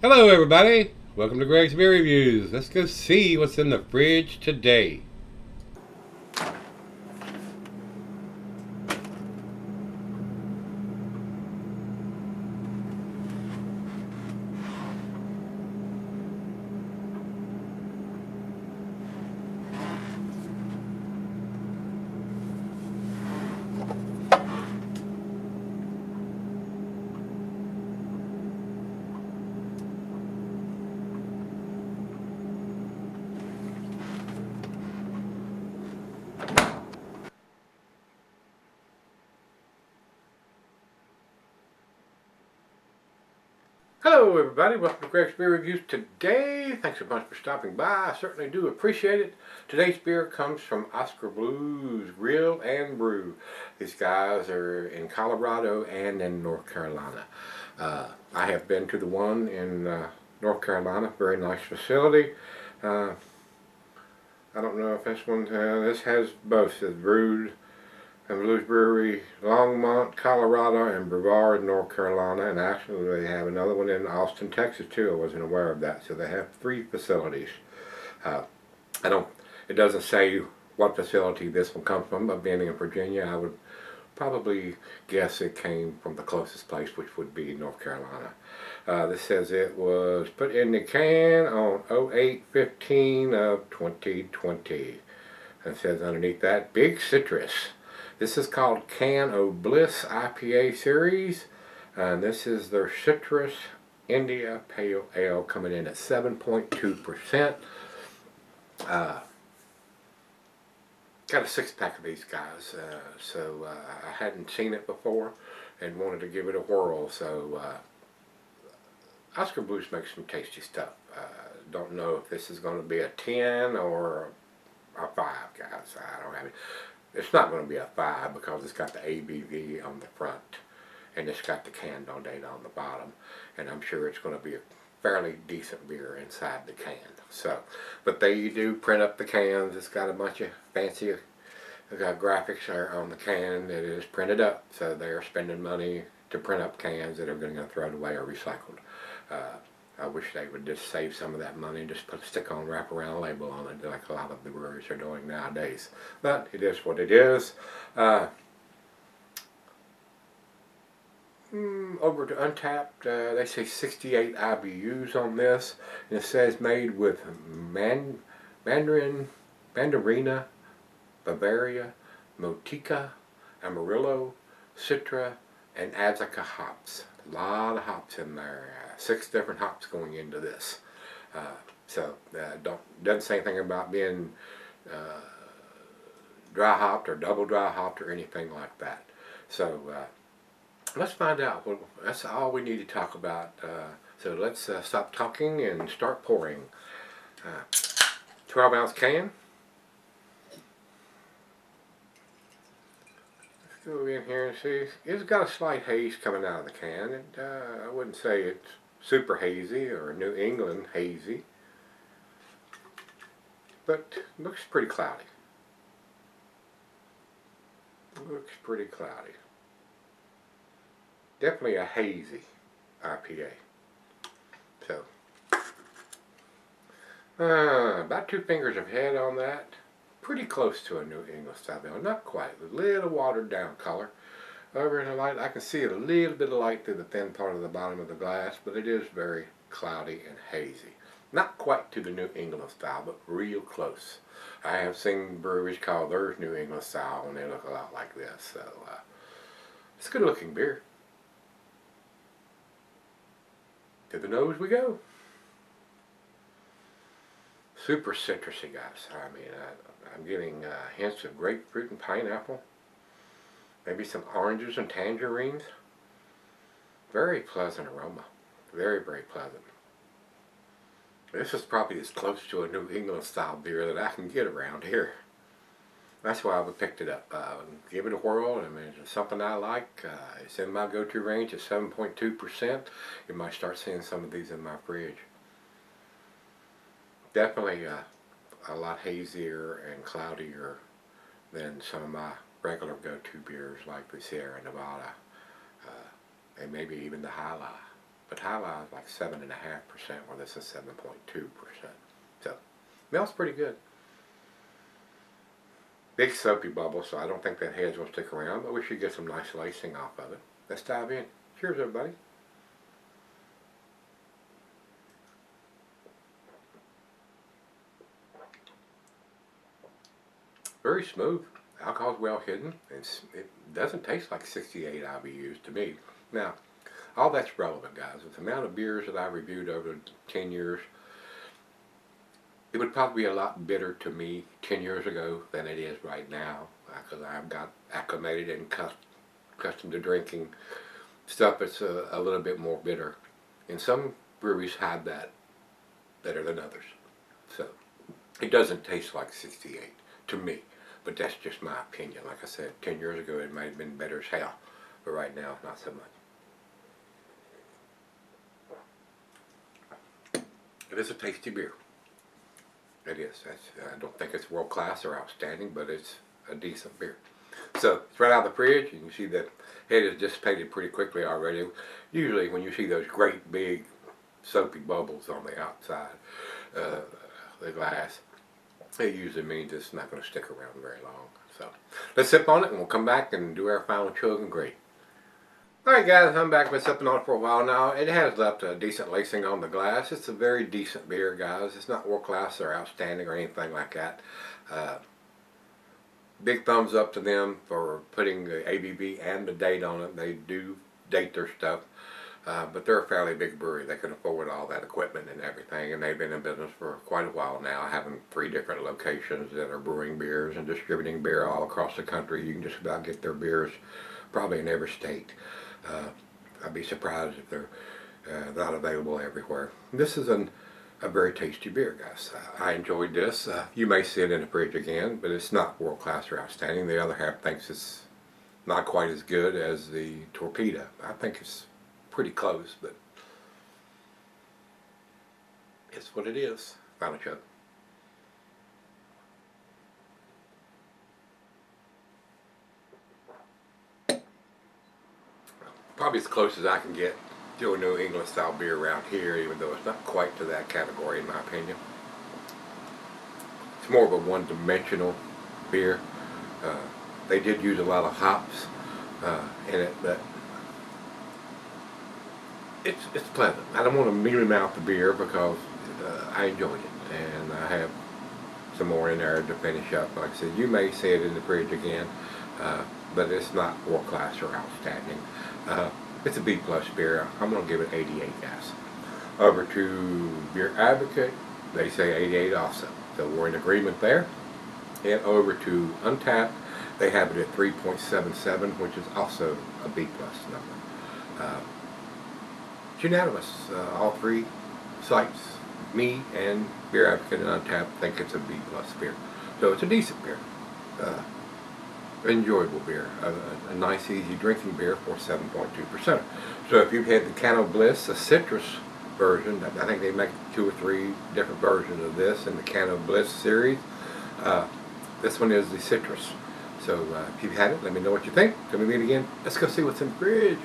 Hello everybody, welcome to Gregsbeerreviews. Let's go see what's in the fridge today. Hello everybody, welcome to Gregsbeerreviews today. Thanks a bunch for stopping by, I certainly do appreciate it. Today's beer comes from Oskar Blues Grill and Brew. These guys are in Colorado and in North Carolina. I have been to the one in North Carolina, very nice facility. I don't know if this one, this has both. It's brewed and Blues Brewery, Longmont, Colorado, and Brevard, North Carolina, and actually they have another one in Austin, Texas too. I wasn't aware of that. So they have 3 facilities. It doesn't say what facility this one comes from, but being in Virginia, I would probably guess it came from the closest place, which would be North Carolina. This says it was put in the can on 08/15 of 2020. And it says underneath that, Big Citrus. This is called Can-O-Bliss IPA series, and this is their Citrus India Pale Ale coming in at 7.2%. Got a 6-pack of these guys, so I hadn't seen it before and wanted to give it a whirl. So Oskar Blues makes some tasty stuff. Don't know if this is going to be a 10 or a 5, guys. I don't have it. It's not going to be a 5 because it's got the ABV on the front and it's got the candle date on the bottom, and I'm sure it's going to be a fairly decent beer inside the can. So, but they do print up the cans. It's got a bunch of fancy graphics on the can that is printed up, so they're spending money to print up cans that are going to get thrown away or recycled. I wish they would just save some of that money and just put a stick-on wraparound label on it like a lot of the breweries are doing nowadays. But it is what it is. Over to Untapped, they say 68 IBUs on this. And it says made with Mandarina, Bavaria, Motica, Amarillo, Citra, and Azacca hops. A lot of hops in there. 6 different hops going into this. Doesn't say anything about being dry hopped or double dry hopped or anything like that. So let's find out. Well, that's all we need to talk about. So let's stop talking and start pouring. 12-ounce can. Go in here and see. It's got a slight haze coming out of the can. I wouldn't say it's super hazy or New England hazy, but looks pretty cloudy. Looks pretty cloudy. Definitely a hazy IPA. So, about 2 fingers of head on that. Pretty close to a New England style ale. Not quite. A little watered down color. Over in the light, I can see a little bit of light through the thin part of the bottom of the glass, but it is very cloudy and hazy. Not quite to the New England style, but real close. I have seen breweries call theirs New England style and they look a lot like this. So, it's a good looking beer. To the nose we go. Super citrusy, guys. I mean, I'm getting hints of grapefruit and pineapple. Maybe some oranges and tangerines. Very pleasant aroma. Very, very pleasant. This is probably as close to a New England style beer that I can get around here. That's why I picked it up. Give it a whirl. I mean, it's something I like. It's in my go-to range at 7.2%. You might start seeing some of these in my fridge. Definitely a lot hazier and cloudier than some of my regular go-to beers like the Sierra Nevada and maybe even the High Life. but High Life is like 7.5%, where this is 7.2%. So, smells pretty good. Big soapy bubble, so I don't think that head's going to stick around, but we should get some nice lacing off of it. Let's dive in. Cheers, everybody. Very smooth. Alcohol's well hidden. It doesn't taste like 68 IBUs to me. Now, all that's relevant, guys. With the amount of beers that I reviewed over 10 years, it would probably be a lot bitter to me 10 years ago than it is right now, because I've got acclimated and accustomed to drinking stuff that's a little bit more bitter. And some breweries have that better than others. So, it doesn't taste like 68 to me, but that's just my opinion. Like I said, 10 years ago it might have been better as hell, but right now not so much. It is a tasty beer. It is. I don't think it's world class or outstanding, but it's a decent beer. So it's right out of the fridge. You can see the head is dissipated pretty quickly already. Usually when you see those great big soapy bubbles on the outside the glass, it usually means it's not going to stick around very long. So let's sip on it and we'll come back and do our final chug and grade. Alright guys, I'm back. Been sipping on it for a while now. It has left a decent lacing on the glass. It's a very decent beer, guys. It's not world class or outstanding or anything like that. Big thumbs up to them for putting the ABV and the date on it. They do date their stuff. But they're a fairly big brewery. They can afford all that equipment and everything, and they've been in business for quite a while now, having 3 different locations that are brewing beers and distributing beer all across the country. You can just about get their beers probably in every state. I'd be surprised if they're not available everywhere. This is a very tasty beer, guys. I enjoyed this. You may see it in the fridge again, but it's not world class or outstanding. The other half thinks it's not quite as good as the Torpedo. I think it's pretty close, but it's what it is. Final chug. Probably as close as I can get to a New England style beer around here, even though it's not quite to that category in my opinion. It's more of a one-dimensional beer. They did use a lot of hops in it, but it's pleasant. I don't want to mealy mouth the beer because I enjoyed it, and I have some more in there to finish up. Like I said, you may see it in the fridge again, but it's not world class or outstanding. It's a B+ beer. I'm going to give it 88, guys. Over to Beer Advocate, they say 88 also. So we're in agreement there. And over to Untapped, they have it at 3.77, which is also a B+ number. It's unanimous. All 3 sites, me and Beer Advocate and Untapped, think it's a B+ beer. So it's a decent beer. Enjoyable beer, a nice easy drinking beer for 7.2%. So if you've had the Can-O-Bliss, a citrus version, I think they make 2 or 3 different versions of this in the Can-O-Bliss series. This one is the citrus. So if you've had it, let me know what you think. Till we meet again, let's go see what's in the fridge.